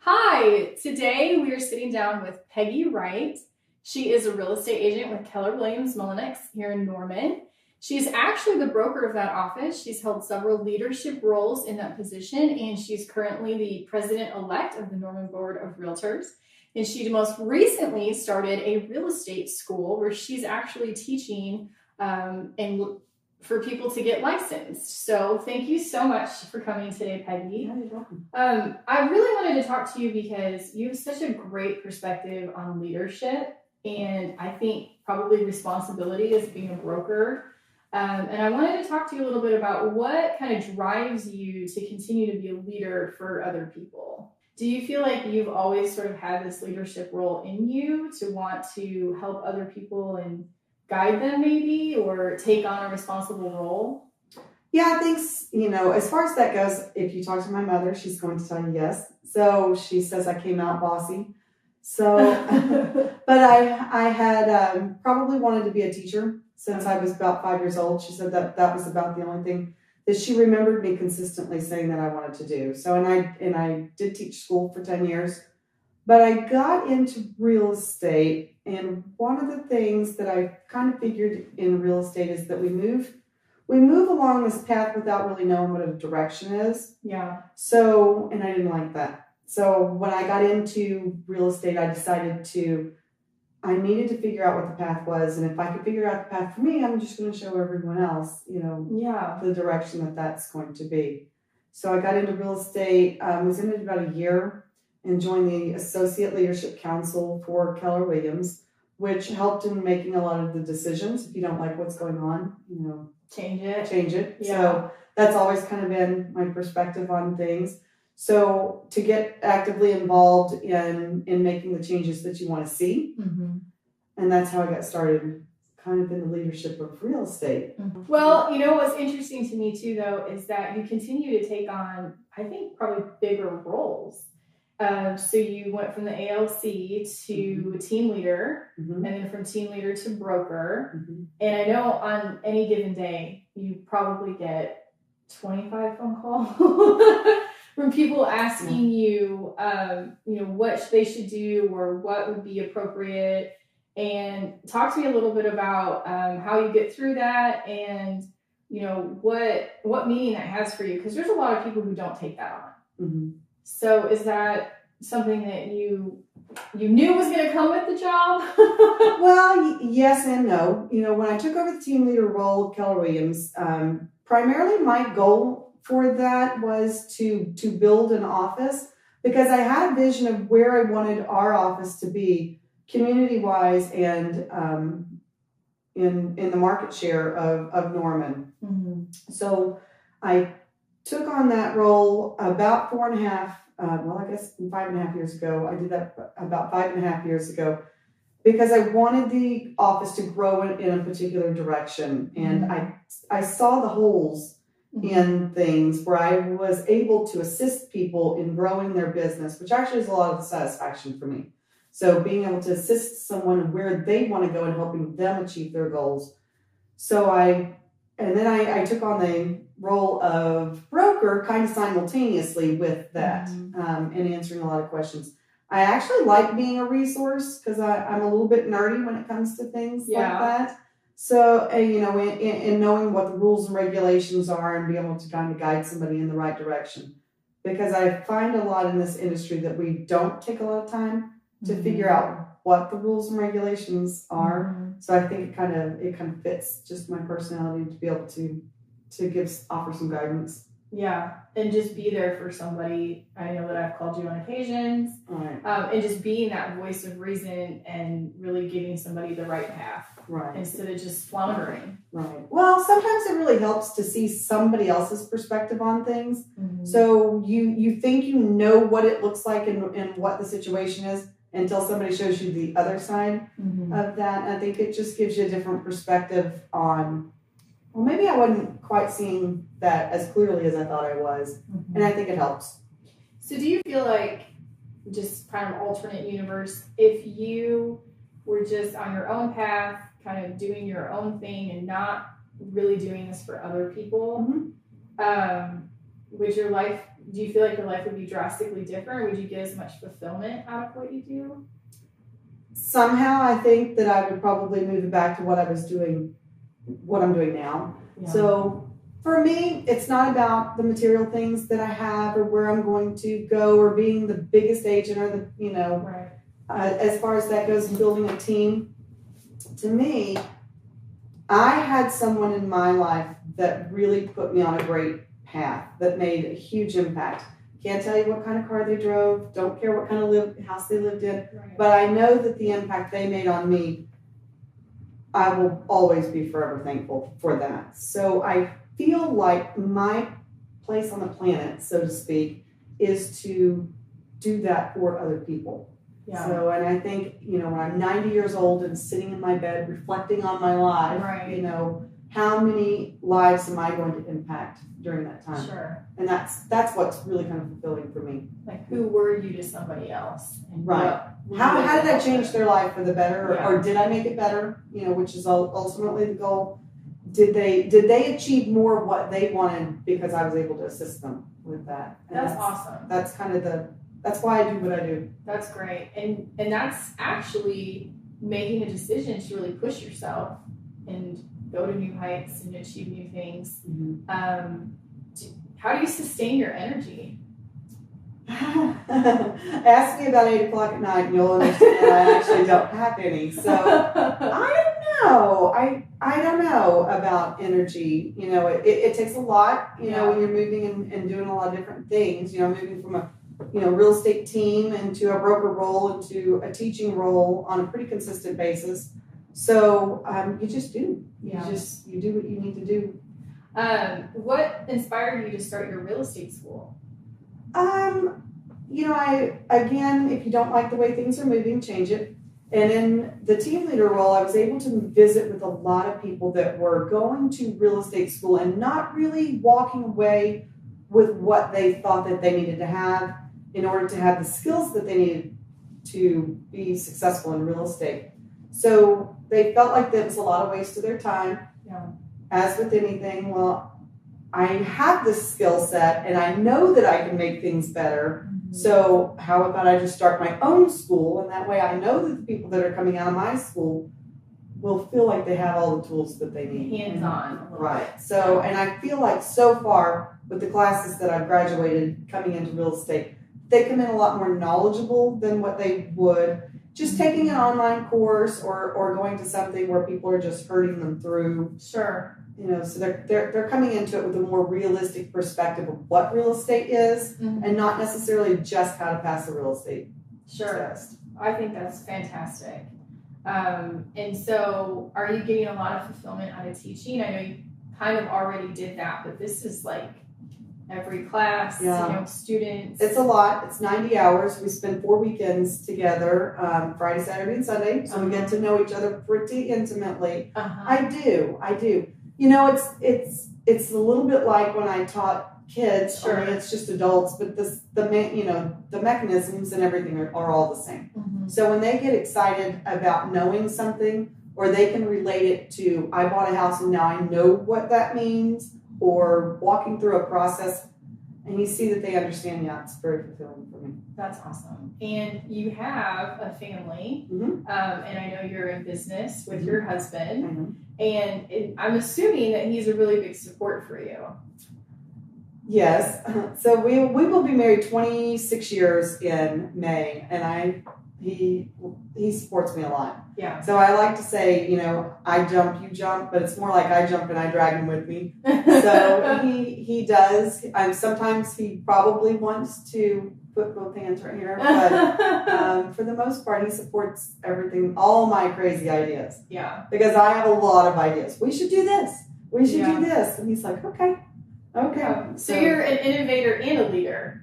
Hi, today we are sitting down with Peggy Wright. She is a real estate agent with Keller Williams Mullinex here in Norman. She's actually the broker of that office. She's held several leadership roles in that position, and she's currently the president-elect of the Norman Board of Realtors. And she most recently started a real estate school where she's actually teaching and for people to get licensed. So thank you so much for coming today, Peggy. Yeah, you're welcome. I really wanted to talk to you because you have such a great perspective on leadership, and I think probably responsibility as being a broker. And I wanted to talk to you a little bit about what kind of drives you to continue to be a leader for other people. Do you feel like you've always sort of had this leadership role in you to want to help other people and guide them maybe, or take on a responsible role? Yeah, I think, as far as that goes, if you talk to my mother, she's going to tell you yes. So she says I came out bossy. So, but I had probably wanted to be a teacher since I was about 5 years old. She said that was about the only thing that she remembered me consistently saying that I wanted to do. So, and I did teach school for 10 years, but I got into real estate. And one of the things that I kind of figured in real estate is that we move along this path without really knowing what a direction is. Yeah. So, and I didn't like that. So when I got into real estate, I decided I needed to figure out what the path was. And if I could figure out the path for me, I'm just going to show everyone else, the direction that's going to be. So I got into real estate, was in it about a year, and joined the Associate Leadership Council for Keller Williams, which helped in making a lot of the decisions. If you don't like what's going on, change it. Yeah. So that's always kind of been my perspective on things. So to get actively involved in making the changes that you want to see. Mm-hmm. And that's how I got started, kind of in the leadership of real estate. Mm-hmm. Well, what's interesting to me too, though, is that you continue to take on, I think, probably bigger roles. So you went from the ALC to team leader, Mm-hmm. and then from team leader to broker. Mm-hmm. And I know on any given day, you probably get 25 phone calls from people asking you, what they should do or what would be appropriate. And talk to me a little bit about how you get through that, and what meaning that has for you, because there's a lot of people who don't take that on. Mm-hmm. So is that something that you knew was going to come with the job? Well, yes and no. When I took over the team leader role at Keller Williams, primarily my goal for that was to build an office, because I had a vision of where I wanted our office to be community-wise and in the market share of Norman. Mm-hmm. So I took on that role about 5.5 years ago. I did that about 5.5 years ago, because I wanted the office to grow in a particular direction. And Mm-hmm. I saw the holes Mm-hmm. in things where I was able to assist people in growing their business, which actually is a lot of satisfaction for me. So being able to assist someone where they want to go and helping them achieve their goals. So I took on the role of broker kind of simultaneously with that, Mm-hmm. and answering a lot of questions. I actually like being a resource, because I'm a little bit nerdy when it comes to things like that. So, in knowing what the rules and regulations are and be able to kind of guide somebody in the right direction. Because I find a lot in this industry that we don't take a lot of time to Mm-hmm. figure out what the rules and regulations are. Mm-hmm. So I think it kind of fits just my personality to be able to offer some guidance. Yeah, and just be there for somebody. I know that I've called you on occasions, Right. And just being that voice of reason and really giving somebody the right path, Right. instead of just floundering. Right. Well, sometimes it really helps to see somebody else's perspective on things. Mm-hmm. So you think you know what it looks like and what the situation is until somebody shows you the other side Mm-hmm. of that. And I think it just gives you a different perspective on, well, maybe I wasn't quite seeing that as clearly as I thought I was. Mm-hmm. And I think it helps. So do you feel like, just kind of alternate universe, if you were just on your own path, kind of doing your own thing and not really doing this for other people, Mm-hmm. Would your life do you feel like your life would be drastically different? Or would you get as much fulfillment out of what you do? Somehow I think that I would probably move it back to what I'm doing now. Yeah. So for me, it's not about the material things that I have or where I'm going to go or being the biggest agent or Right. As far as that goes, building a team. To me, I had someone in my life that really put me on a great path, that made a huge impact. Can't tell you what kind of car they drove, don't care what kind of house they lived in, Right. but I know that the impact they made on me, I will always be forever thankful for that. So I feel like my place on the planet, so to speak, is to do that for other people. Yeah. So, and I think, when I'm 90 years old and sitting in my bed reflecting on my life, Right. How many lives am I going to impact during that time? Sure. And that's what's really kind of fulfilling for me. Like, who were you to somebody else? And Right. How did that change their life for the better, or did I make it better? Which is ultimately the goal. Did they achieve more of what they wanted because I was able to assist them with that? And that's awesome. That's kind of that's why I do what I do. That's great, and that's actually making a decision to really push yourself and go to new heights and achieve new things. Mm-hmm. How do you sustain your energy? Ask me about 8 o'clock at night and you'll understand I actually don't have any. So I don't know. I don't know about energy. It takes a lot, when you're moving and doing a lot of different things, moving from a real estate team into a broker role into a teaching role on a pretty consistent basis. So you just do. You do what you need to do. What inspired you to start your real estate school? If you don't like the way things are moving, change it. And in the team leader role, I was able to visit with a lot of people that were going to real estate school and not really walking away with what they thought that they needed to have in order to have the skills that they needed to be successful in real estate. So they felt like that was a lot of waste of their time. Yeah. As with anything, well, I have this skill set and I know that I can make things better. Mm-hmm. So how about I just start my own school, and that way I know that the people that are coming out of my school will feel like they have all the tools that they need. Hands-on. Right. So, and I feel like so far with the classes that I've graduated coming into real estate, they come in a lot more knowledgeable than what they would just taking an online course or going to something where people are just herding them through. Sure. So they're coming into it with a more realistic perspective of what real estate is, mm-hmm. and not necessarily just how to pass a real estate test. I think that's fantastic. And so are you getting a lot of fulfillment out of teaching? I know you kind of already did that, but this is like every class, students. It's a lot. It's 90 hours. We spend 4 weekends together, Friday, Saturday, and Sunday. So we get to know each other pretty intimately. Uh-huh. I do. It's a little bit like when I taught kids. Sure. Only it's just adults, but the mechanisms and everything are all the same. Mm-hmm. So when they get excited about knowing something, or they can relate it to, I bought a house and now I know what that means, or walking through a process, and you see that they understand, it's very fulfilling for me. That's awesome. And you have a family, mm-hmm. And I know you're in business with mm-hmm. your husband, mm-hmm. and I'm assuming that he's a really big support for you. Yes. So we will be married 26 years in May, and he supports me a lot. Yeah. So I like to say, I jump, you jump, but it's more like I jump and I drag him with me. So he does. Sometimes he probably wants to put both hands right here, but for the most part, he supports everything, all my crazy ideas. Yeah. Because I have a lot of ideas. We should do this. We should do this. And he's like, okay. So you're an innovator and a leader.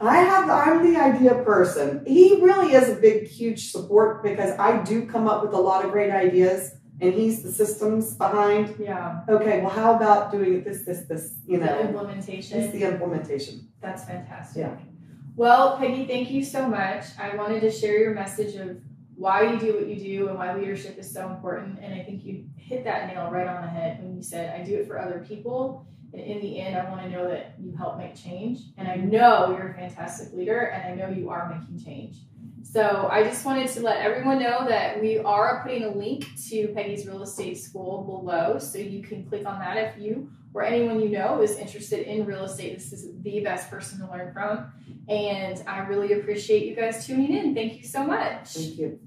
I'm the idea person. He really is a big, huge support because I do come up with a lot of great ideas, and he's the systems behind. Yeah. Okay, well, how about doing it this, The implementation. It's the implementation. That's fantastic. Yeah. Well, Peggy, thank you so much. I wanted to share your message of why you do what you do and why leadership is so important. And I think you hit that nail right on the head when you said, I do it for other people And in the end, I want to know that you help make change. And I know you're a fantastic leader, and I know you are making change. So I just wanted to let everyone know that we are putting a link to Peggy's Real Estate School below, so you can click on that if you or anyone you know is interested in real estate. This is the best person to learn from. And I really appreciate you guys tuning in. Thank you so much. Thank you.